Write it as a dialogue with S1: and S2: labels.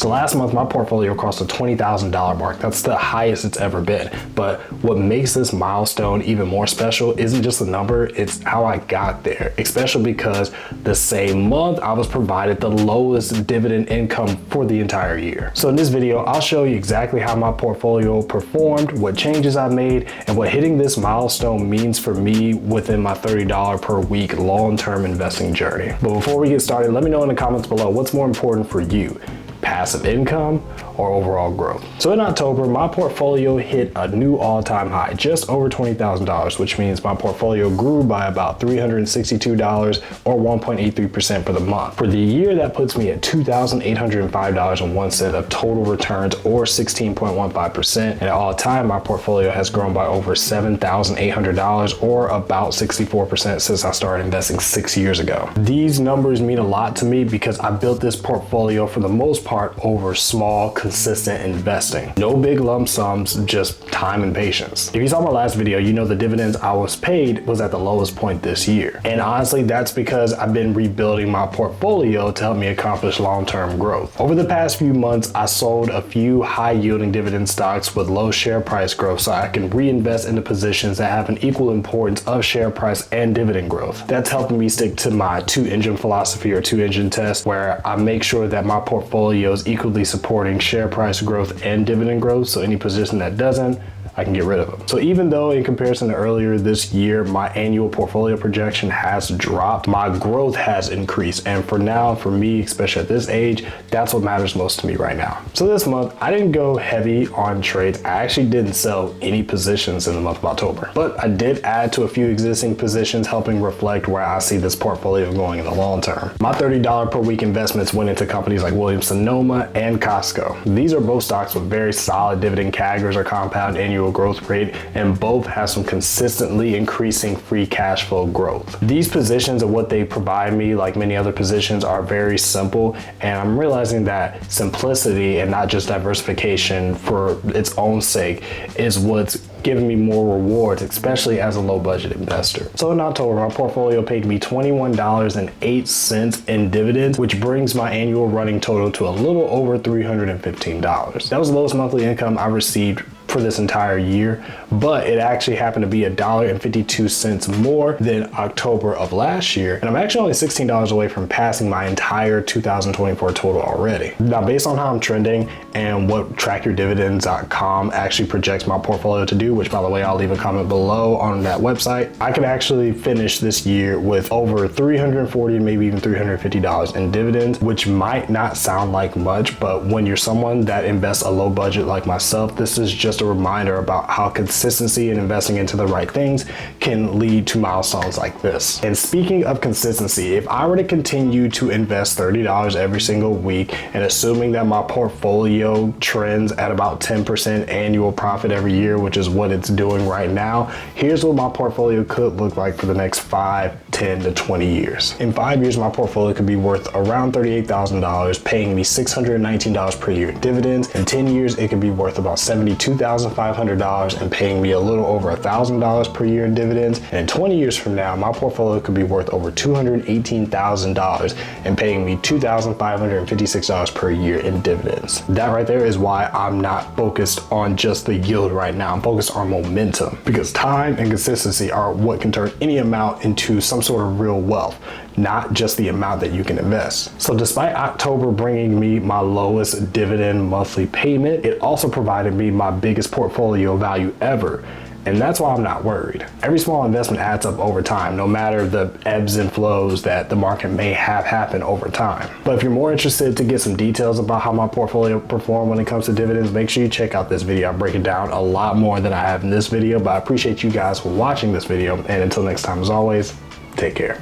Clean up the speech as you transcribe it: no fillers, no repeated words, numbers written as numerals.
S1: So last month, my portfolio crossed the $20,000 mark. That's the highest it's ever been. But what makes this milestone even more special isn't just the number, it's how I got there, especially because the same month I was provided the lowest dividend income for the entire year. So in this video, I'll show you exactly how my portfolio performed, what changes I made, and what hitting this milestone means for me within my $30 per week long-term investing journey. But before we get started, let me know in the comments below what's more important for you, passive income or overall growth. So in October, my portfolio hit a new all-time high, just over $20,000, which means my portfolio grew by about $362 or 1.83% for the month. For the year, that puts me at $2,805.01 of total returns or 16.15%. And at all time, my portfolio has grown by over $7,800 or about 64% since I started investing 6 years ago. These numbers mean a lot to me because I built this portfolio for the most part over small, consistent investing. No big lump sums, just time and patience. If you saw my last video, you know the dividends I was paid was at the lowest point this year. And honestly, that's because I've been rebuilding my portfolio to help me accomplish long-term growth. Over the past few months, I sold a few high-yielding dividend stocks with low share price growth so I can reinvest into positions that have an equal importance of share price and dividend growth. That's helping me stick to my two-engine philosophy or two-engine test, where I make sure that my portfolio is equally supporting share price growth and dividend growth, so any position that doesn't, I can get rid of them. So even though in comparison to earlier this year, my annual portfolio projection has dropped, my growth has increased. And for now, for me, especially at this age, that's what matters most to me right now. So this month, I didn't go heavy on trades. I actually didn't sell any positions in the month of October, but I did add to a few existing positions, helping reflect where I see this portfolio going in the long term. My $30 per week investments went into companies like Williams-Sonoma and Costco. These are both stocks with very solid dividend CAGRs or compound annual growth rate, and both have some consistently increasing free cash flow growth. These positions and what they provide me, like many other positions, are very simple, and I'm realizing that simplicity and not just diversification for its own sake is what's giving me more rewards, especially as a low budget investor. So in October, my portfolio paid me $21.08 in dividends, which brings my annual running total to a little over $315. That was the lowest monthly income I received for this entire year, but it actually happened to be $1.52 more than October of last year. And I'm actually only $16 away from passing my entire 2024 total already. Now, based on how I'm trending and what trackyourdividends.com actually projects my portfolio to do, which by the way, I'll leave a comment below on that website, I could actually finish this year with over $340, maybe even $350 in dividends, which might not sound like much, but when you're someone that invests a low budget like myself, this is just a reminder about how consistency and investing into the right things can lead to milestones like this. And speaking of consistency, if I were to continue to invest $30 every single week, and assuming that my portfolio trends at about 10% annual profit every year, which is what it's doing right now, here's what my portfolio could look like for the next 5, 10 to 20 years. In 5 years, my portfolio could be worth around $38,000, paying me $619 per year in dividends. In 10 years, it could be worth about $72,500 and paying me a little over $1,000 per year in dividends. And in 20 years from now, my portfolio could be worth over $218,000 and paying me $2,556 per year in dividends. That right there is why I'm not focused on just the yield right now. I'm focused on momentum, because time and consistency are what can turn any amount into some sort of real wealth, not just the amount that you can invest. So despite October bringing me my lowest dividend monthly payment, it also provided me my biggest portfolio value ever. And that's why I'm not worried. Every small investment adds up over time, no matter the ebbs and flows that the market may have happen over time. But if you're more interested to get some details about how my portfolio performed when it comes to dividends, make sure you check out this video. I break it down a lot more than I have in this video, but I appreciate you guys for watching this video. And until next time, as always, take care.